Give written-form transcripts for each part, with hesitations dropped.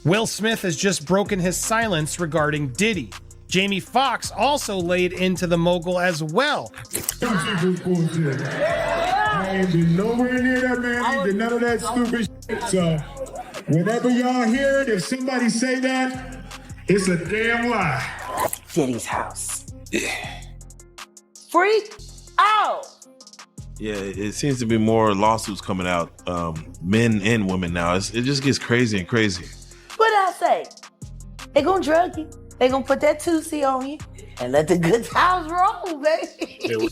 Will Smith has just broken his silence regarding Diddy. Jamie Foxx also laid into the mogul as well. I ain't been nowhere near that man. I ain't did none of that stupid shit. So whenever y'all hear it, if somebody say that, it's a damn lie. Diddy's house. Freak out. Yeah, it seems to be more lawsuits coming out, men and women now. It just gets crazy and crazy. What I say? They gonna drug you. They gonna put that 2C on you and let the good times roll, baby.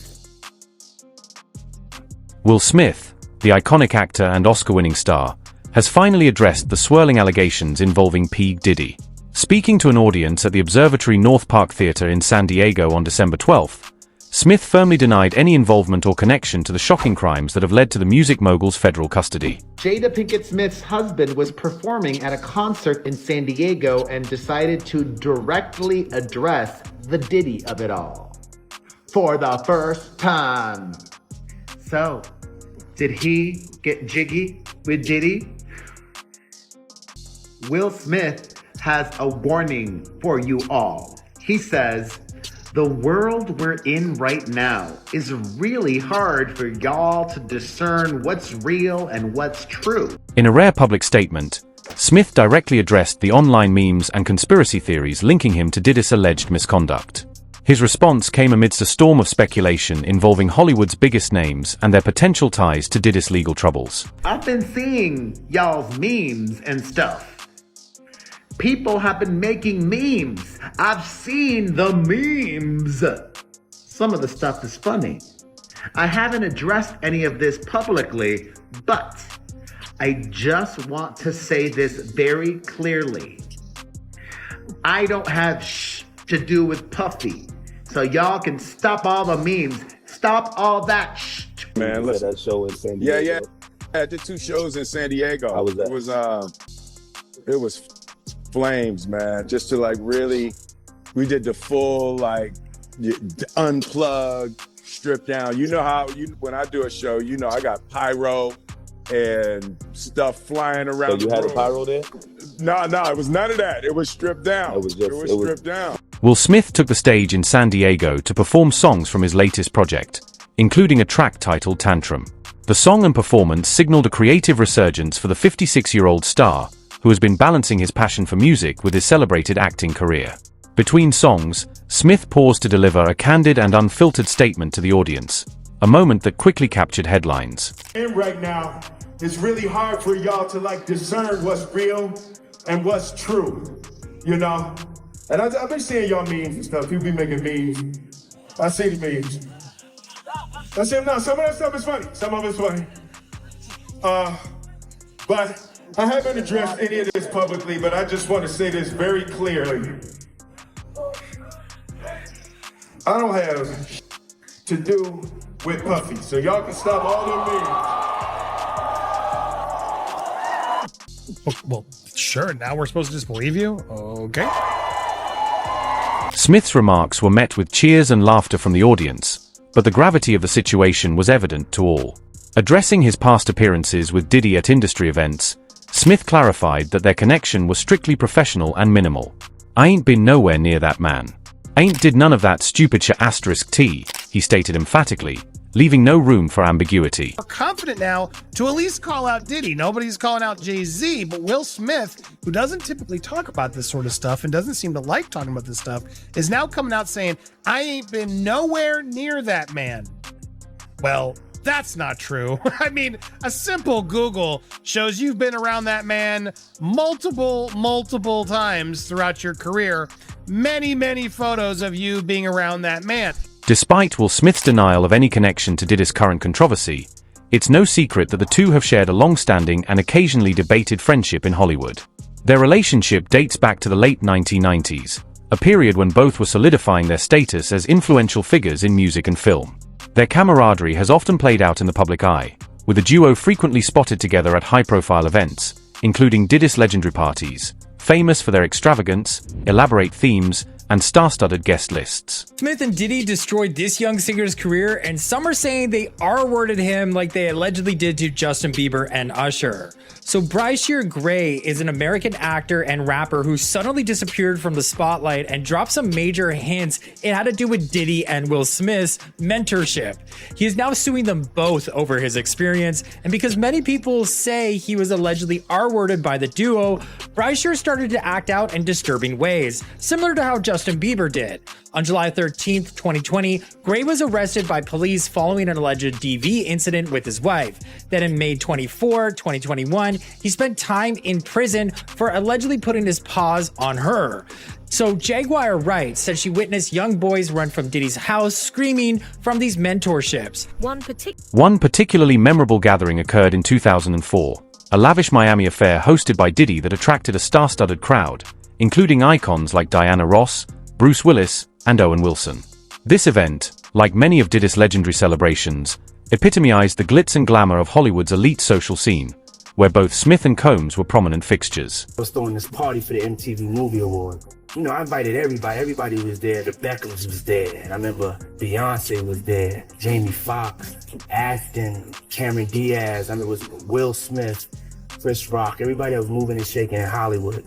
Will Smith, the iconic actor and Oscar-winning star, has finally addressed the swirling allegations involving P. Diddy. Speaking to an audience at the Observatory North Park Theater in San Diego on December 12th, Smith firmly denied any involvement or connection to the shocking crimes that have led to the music mogul's federal custody. Jada Pinkett Smith's husband was performing at a concert in San Diego and decided to directly address the Diddy of it all for the first time. So, did he get jiggy with Diddy? Will Smith has a warning for you all. He says, the world we're in right now is really hard for y'all to discern what's real and what's true. In a rare public statement, Smith directly addressed the online memes and conspiracy theories linking him to Diddy's alleged misconduct. His response came amidst a storm of speculation involving Hollywood's biggest names and their potential ties to Diddy's legal troubles. I've been seeing y'all's memes and stuff. People have been making memes. I've seen the memes. Some of the stuff is funny. I haven't addressed any of this publicly, but I just want to say this very clearly. I don't have to do with Puffy. So y'all can stop all the memes. Stop all that Man, listen. That show in San Diego. Yeah. I did 2 shows in San Diego. How was that? It was flames, man. Just to we did the full unplugged, stripped down. You know how when I do a show, I got pyro and stuff flying around. So you had a pyro there? No, it was none of that. It was stripped down. It was stripped down. Will Smith took the stage in San Diego to perform songs from his latest project, including a track titled Tantrum. The song and performance signaled a creative resurgence for the 56-year-old star, who has been balancing his passion for music with his celebrated acting career. Between songs, Smith paused to deliver a candid and unfiltered statement to the audience, a moment that quickly captured headlines. And right now, it's really hard for y'all to discern what's real and what's true, And I've been seeing y'all memes and stuff. People be making memes. I see the memes. I see them now. Some of that stuff is funny. Some of it's funny. But I haven't addressed any of this publicly, but I just want to say this very clearly. I don't have to do with Puffy, so y'all can stop all them memes. Well, sure, now we're supposed to just believe you? Okay. Smith's remarks were met with cheers and laughter from the audience, but the gravity of the situation was evident to all. Addressing his past appearances with Diddy at industry events, Smith clarified that their connection was strictly professional and minimal. I ain't been nowhere near that man. Ain't did none of that stupid *T, he stated emphatically, leaving no room for ambiguity. We're confident now to at least call out Diddy. Nobody's calling out Jay-Z, but Will Smith, who doesn't typically talk about this sort of stuff and doesn't seem to like talking about this stuff, is now coming out saying, I ain't been nowhere near that man. Well, that's not true. I mean, a simple Google shows you've been around that man multiple times throughout your career. Many photos of you being around that man. Despite Will Smith's denial of any connection to Diddy's current controversy, it's no secret that the two have shared a long-standing and occasionally debated friendship in Hollywood. Their relationship dates back to the late 1990s, a period when both were solidifying their status as influential figures in music and film. Their camaraderie has often played out in the public eye, with the duo frequently spotted together at high-profile events, including Diddy's legendary parties, famous for their extravagance, elaborate themes, and star-studded guest lists. Smith and Diddy destroyed this young singer's career, and some are saying they R-worded him like they allegedly did to Justin Bieber and Usher. So Bryshire Gray is an American actor and rapper who suddenly disappeared from the spotlight and dropped some major hints it had to do with Diddy and Will Smith's mentorship. He is now suing them both over his experience, and because many people say he was allegedly R-worded by the duo, Bryshire started to act out in disturbing ways, similar to how Justin Bieber did. On July 13th, 2020, Gray was arrested by police following an alleged DV incident with his wife. Then in May 24, 2021, he spent time in prison for allegedly putting his paws on her. So Jaguar Wright said she witnessed young boys run from Diddy's house screaming from these mentorships. One particularly memorable gathering occurred in 2004, a lavish Miami affair hosted by Diddy that attracted a star-studded crowd, including icons like Diana Ross, Bruce Willis, and Owen Wilson. This event, like many of Diddy's legendary celebrations, epitomized the glitz and glamour of Hollywood's elite social scene, where both Smith and Combs were prominent fixtures. I was throwing this party for the MTV Movie Award. You know, I invited everybody. Everybody was there. The Beckhams was there. And I remember Beyonce was there. Jamie Foxx, Ashton, Cameron Diaz. I mean, it was Will Smith, Chris Rock. Everybody that was moving and shaking in Hollywood.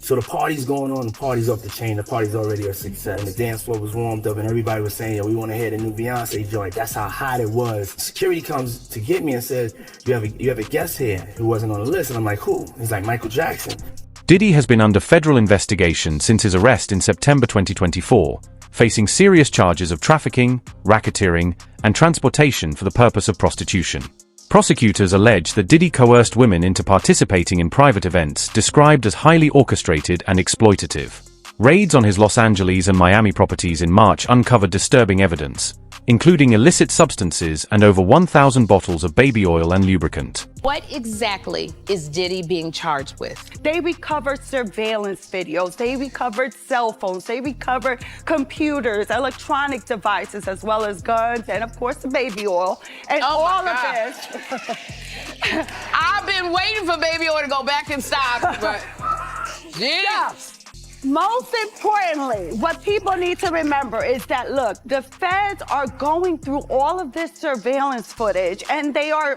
So the party's going on, the party's off the chain, the party's already a success. And the dance floor was warmed up and everybody was saying, yo, we want to hear the new Beyonce joint. That's how hot it was. Security comes to get me and says, you have a guest here who wasn't on the list. And I'm like, who? He's like, Michael Jackson. Diddy has been under federal investigation since his arrest in September 2024, facing serious charges of trafficking, racketeering, and transportation for the purpose of prostitution. Prosecutors allege that Diddy coerced women into participating in private events described as highly orchestrated and exploitative. Raids on his Los Angeles and Miami properties in March uncovered disturbing evidence, including illicit substances and over 1,000 bottles of baby oil and lubricant. What exactly is Diddy being charged with? They recovered surveillance videos, they recovered cell phones, they recovered computers, electronic devices, as well as guns, and of course the baby oil. And all of this. I've been waiting for baby oil to go back in stock, but Diddy. Yeah. Most importantly, what people need to remember is that, look, the feds are going through all of this surveillance footage and they are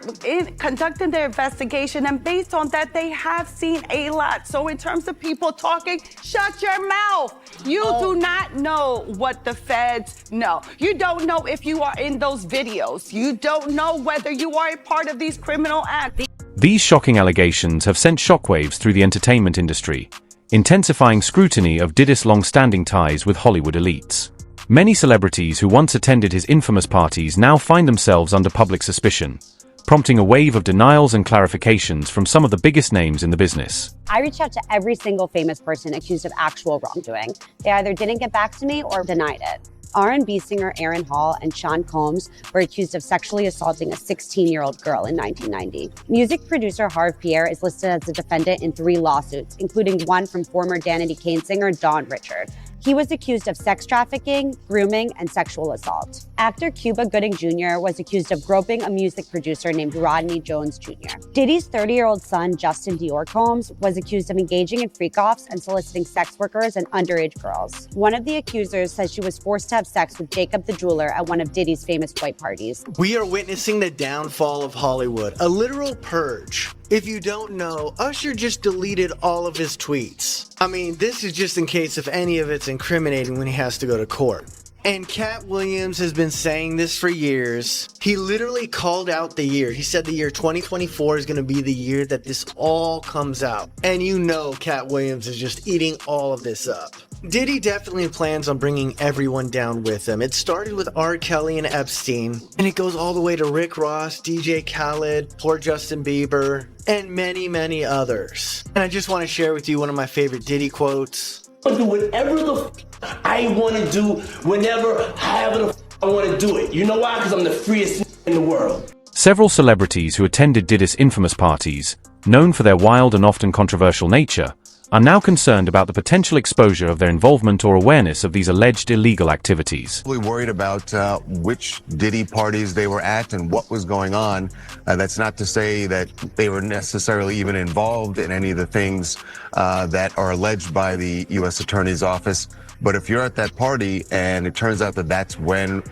conducting their investigation, and based on that, they have seen a lot. So in terms of people talking, shut your mouth. You do not know what the feds know. You don't know if you are in those videos. You don't know whether you are a part of these criminal acts. These shocking allegations have sent shockwaves through the entertainment industry, intensifying scrutiny of Diddy's long-standing ties with Hollywood elites. Many celebrities who once attended his infamous parties now find themselves under public suspicion, prompting a wave of denials and clarifications from some of the biggest names in the business. I reached out to every single famous person accused of actual wrongdoing. They either didn't get back to me or denied it. R&B singer Aaron Hall and Sean Combs were accused of sexually assaulting a 16-year-old girl in 1990. Music producer Harv Pierre is listed as a defendant in 3 lawsuits, including one from former Danity Kane singer Dawn Richard. He was accused of sex trafficking, grooming, and sexual assault. Actor Cuba Gooding Jr. was accused of groping a music producer named Rodney Jones Jr. Diddy's 30-year-old son, Justin Dior Combs, was accused of engaging in freak-offs and soliciting sex workers and underage girls. One of the accusers says she was forced to have sex with Jacob the jeweler at one of Diddy's famous white parties. We are witnessing the downfall of Hollywood, a literal purge. If you don't know, Usher just deleted all of his tweets. I mean, this is just in case if any of it's incriminating when he has to go to court. And Cat Williams has been saying this for years. He literally called out the year. He said the year 2024 is going to be the year that this all comes out. And you know Cat Williams is just eating all of this up. Diddy definitely plans on bringing everyone down with him. It started with R. Kelly and Epstein, and it goes all the way to Rick Ross, DJ Khaled, poor Justin Bieber, and many, many others. And I just want to share with you one of my favorite Diddy quotes. I'll do whatever the I want to do, whenever, however the I want to do it. You know why? Because I'm the freest in the world. Several celebrities who attended Diddy's infamous parties, known for their wild and often controversial nature, are now concerned about the potential exposure of their involvement or awareness of these alleged illegal activities. Really worried about which Diddy parties they were at and what was going on. That's not to say that they were necessarily even involved in any of the things that are alleged by the U.S. Attorney's Office. But if you're at that party and it turns out that that's when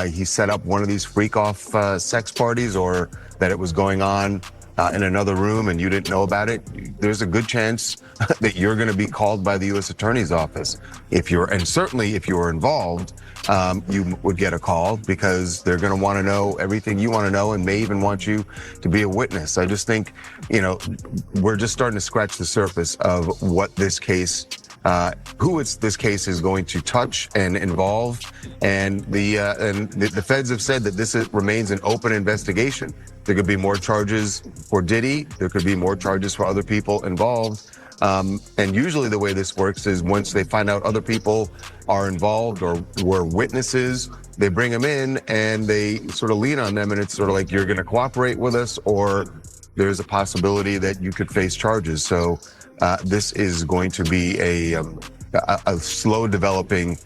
he set up one of these freak-off sex parties, or that it was going on in another room and you didn't know about it, there's a good chance that you're going to be called by the U.S. Attorney's Office. And certainly if you were involved, you would get a call, because they're going to want to know everything you want to know and may even want you to be a witness. I just think, we're just starting to scratch the surface of what this case, this case is going to touch and involve. And the feds have said that this remains an open investigation. There could be more charges for Diddy. There could be more charges for other people involved. And usually the way this works is once they find out other people are involved or were witnesses, they bring them in and they sort of lean on them, and it's sort of like, you're going to cooperate with us, or there's a possibility that you could face charges. So this is going to be a slow developing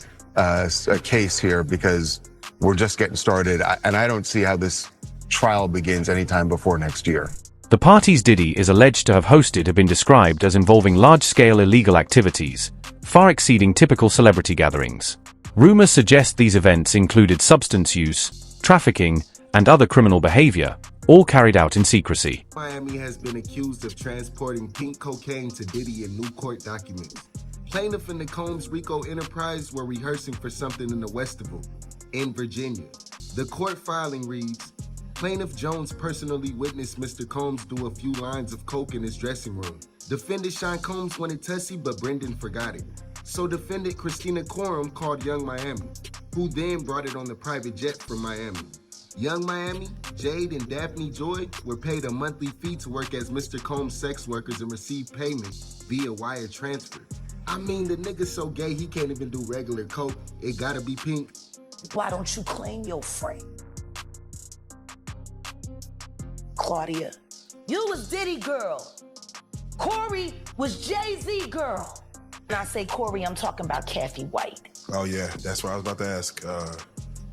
case here, because we're just getting started. And I don't see how this trial begins anytime before next year. The parties Diddy is alleged to have hosted have been described as involving large-scale illegal activities, far exceeding typical celebrity gatherings. Rumors suggest these events included substance use, trafficking, and other criminal behavior, all carried out in secrecy. Miami has been accused of transporting pink cocaine to Diddy in new court documents. Plaintiff and the Combs RICO enterprise were rehearsing for something in the Westival in Virginia. The court filing reads, Plaintiff Jones personally witnessed Mr. Combs do a few lines of coke in his dressing room. Defendant Sean Combs wanted Tussie, but Brendan forgot it. So defendant Christina Coram called Young Miami, who then brought it on the private jet from Miami. Young Miami, Jade, and Daphne Joy were paid a monthly fee to work as Mr. Combs' sex workers and receive payment via wire transfer. I mean, the nigga's so gay he can't even do regular coke. It gotta be pink. Why don't you claim your friend? Claudia, you was Diddy girl. Corey was Jay-Z girl. When I say Corey, I'm talking about Kathy White. Oh yeah, that's what I was about to ask.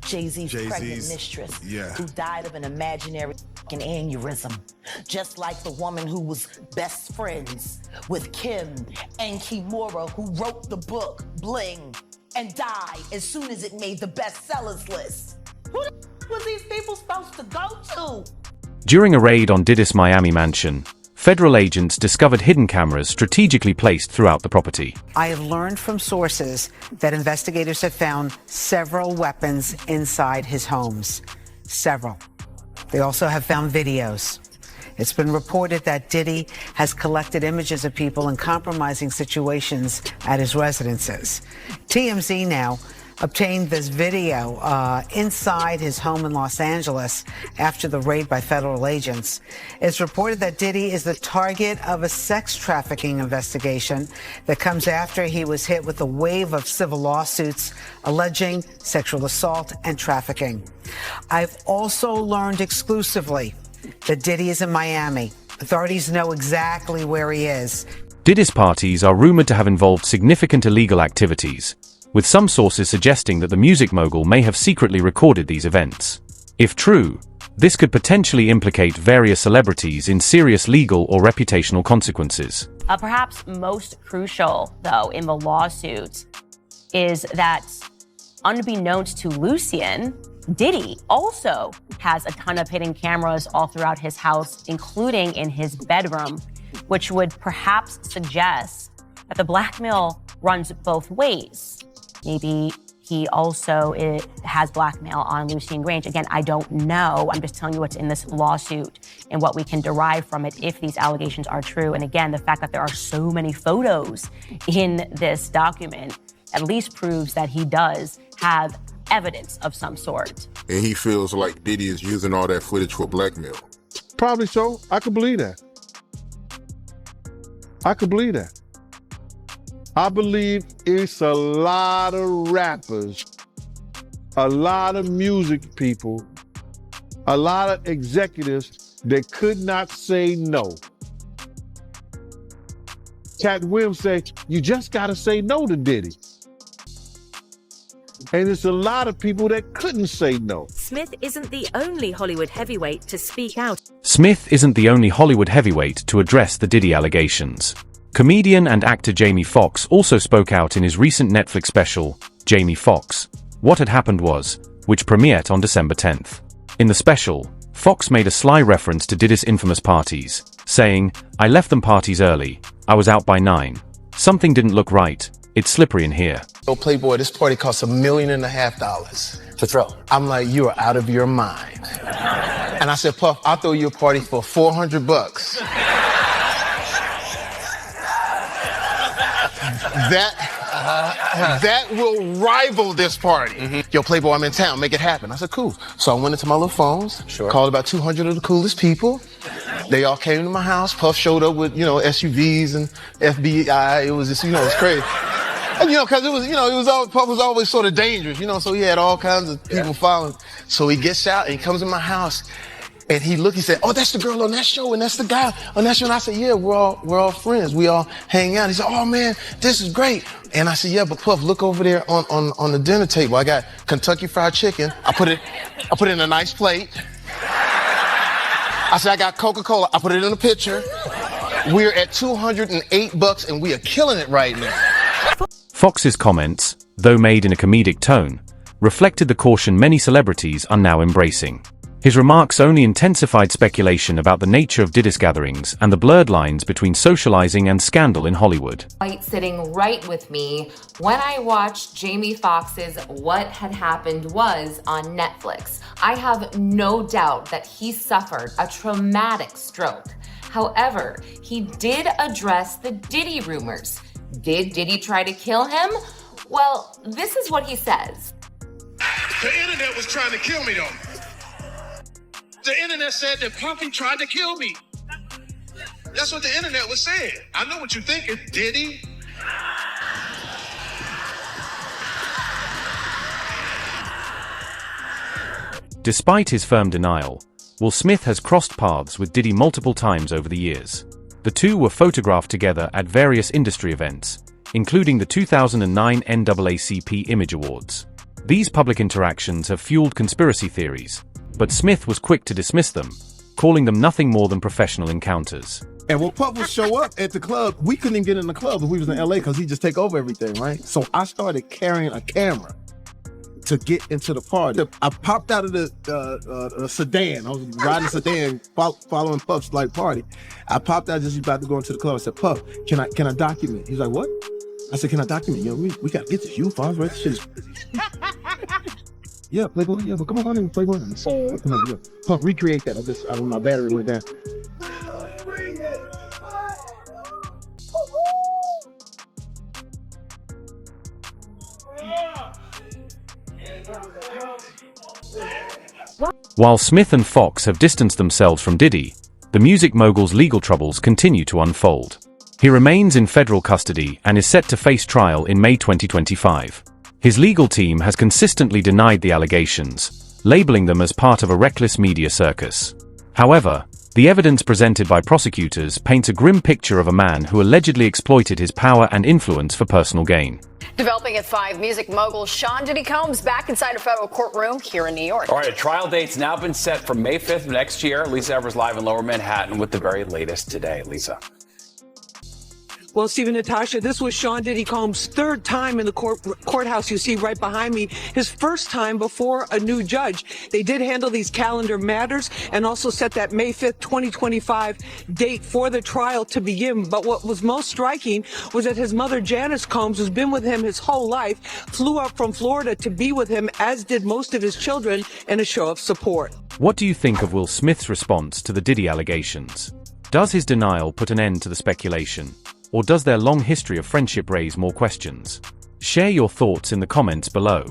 Jay-Z's pregnant mistress, who died of an imaginary aneurysm. Just like the woman who was best friends with Kim and Kimura, who wrote the book Bling and died as soon as it made the bestsellers list. Who the was these people supposed to go to? During a raid on Diddy's Miami mansion, federal agents discovered hidden cameras strategically placed throughout the property. I have learned from sources that investigators have found several weapons inside his homes. Several. They also have found videos. It's been reported that Diddy has collected images of people in compromising situations at his residences. TMZ now obtained this video inside his home in Los Angeles after the raid by federal agents. It's reported that Diddy is the target of a sex trafficking investigation that comes after he was hit with a wave of civil lawsuits alleging sexual assault and trafficking. I've also learned exclusively that Diddy is in Miami. Authorities know exactly where he is. Diddy's parties are rumored to have involved significant illegal activities, with some sources suggesting that the music mogul may have secretly recorded these events. If true, this could potentially implicate various celebrities in serious legal or reputational consequences. Perhaps most crucial, though, in the lawsuits is that, unbeknownst to Lucien, Diddy also has a ton of hidden cameras all throughout his house, including in his bedroom, which would perhaps suggest that the blackmail runs both ways. Maybe he also has blackmail on Lucien Grange. Again, I don't know. I'm just telling you what's in this lawsuit and what we can derive from it if these allegations are true. And again, the fact that there are so many photos in this document at least proves that he does have evidence of some sort. And he feels like Diddy is using all that footage for blackmail. Probably so. I could believe that. I could believe that. I believe it's a lot of rappers, a lot of music people, a lot of executives that could not say no. Cat Williams say, you just gotta say no to Diddy. And there's a lot of people that couldn't say no. Smith isn't the only Hollywood heavyweight to speak out. Smith isn't the only Hollywood heavyweight to address the Diddy allegations. Comedian and actor Jamie Foxx also spoke out in his recent Netflix special, Jamie Foxx, What Had Happened Was, which premiered on December 10th. In the special, Foxx made a sly reference to Diddy's infamous parties, saying, I left them parties early, I was out by 9. Something didn't look right, it's slippery in here. Yo, Playboy, this party costs $1.5 million to throw. I'm like, you are out of your mind. And I said, Puff, I'll throw you a party for $400. That will rival this party. Yo, Playboy, I'm in town. Make it happen. I said, cool. So I went into my little phones, called about 200 of the coolest people. They all came to my house. Puff showed up with, SUVs and FBI. It was just, it's crazy. And, because it was Puff was always sort of dangerous, so he had all kinds of people following. So he gets out and he comes in my house. And he said, oh, that's the girl on that show, and that's the guy on that show. And I said, yeah, we're all friends. We all hang out. He said, oh, man, this is great. And I said, yeah, but Puff, look over there on the dinner table. I got Kentucky Fried Chicken. I put it in a nice plate. I said, I got Coca-Cola. I put it in a pitcher. We're at $208, and we are killing it right now. Fox's comments, though made in a comedic tone, reflected the caution many celebrities are now embracing. His remarks only intensified speculation about the nature of Diddy's gatherings and the blurred lines between socializing and scandal in Hollywood. Sitting right with me when I watched Jamie Foxx's What Had Happened Was on Netflix. I have no doubt that he suffered a traumatic stroke. However, he did address the Diddy rumors. Did Diddy try to kill him? Well, this is what he says. The internet was trying to kill me, though. The internet said that Puffy tried to kill me. That's what the internet was saying. I know what you're thinking. Did he? Despite his firm denial, Will Smith has crossed paths with Diddy multiple times over the years. The two were photographed together at various industry events, including the 2009 NAACP Image Awards. These public interactions have fueled conspiracy theories, but Smith was quick to dismiss them, calling them nothing more than professional encounters. And when Puff would show up at the club, we couldn't even get in the club if we was in LA because he'd just take over everything, right? So I started carrying a camera to get into the party. I popped out of the sedan. I was riding a sedan following Puff's party. I popped out just about to go into the club. I said, Puff, can I document? He's like, what? I said, can I document? We got to get this U-Files, right? This shit is... Yeah, Playboy. Yeah, but come on in, Playboy. Come on, yeah. Puff, recreate that. My battery went down. While Smith and Foxx have distanced themselves from Diddy, the music mogul's legal troubles continue to unfold. He remains in federal custody and is set to face trial in May 2025. His legal team has consistently denied the allegations, labeling them as part of a reckless media circus. However, the evidence presented by prosecutors paints a grim picture of a man who allegedly exploited his power and influence for personal gain. Developing at 5, music mogul Sean Diddy Combs back inside a federal courtroom here in New York. All right, a trial date's now been set for May 5th of next year. Lisa Evers live in Lower Manhattan with the very latest today. Lisa. Well, Stephen, Natasha, this was Sean Diddy Combs' third time in the courthouse you see right behind me. His first time before a new judge. They did handle these calendar matters and also set that May 5th, 2025 date for the trial to begin. But what was most striking was that his mother, Janice Combs, who's been with him his whole life, flew up from Florida to be with him, as did most of his children, in a show of support. What do you think of Will Smith's response to the Diddy allegations? Does his denial put an end to the speculation? Or does their long history of friendship raise more questions? Share your thoughts in the comments below.